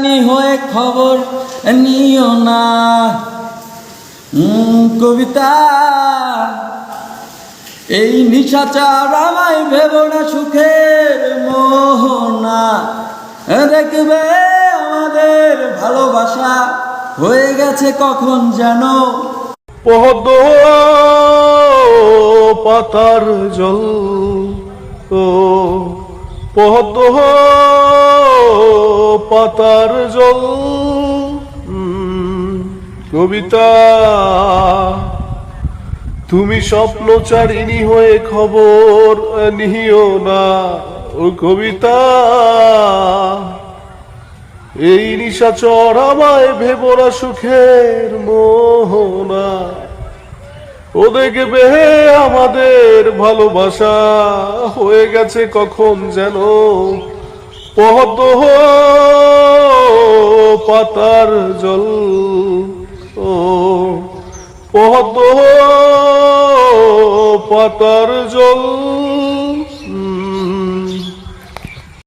নি হয়ে খবর নিও না। কবিতা, এই নিশাচার আমায় ভেবো না সুখের মোহনা। দেখবে আমাদের ভালোবাসা হয়ে গেছে কখন যেন পদ্ম পাতার জল। ও পদ্ম পাতার জল। কবিতা, তুমি স্বপ্নচারিণী হয়ে খবর নিও না। ও কবিতা, এই নিশাচর আমায় ভেবো না সুখের মোহনা। ও দেখবে আমাদের ভালোবাসা হয়ে গেছে কখন যেন পদ্ম পাতার জল। ও পদ্ম পাতার জল।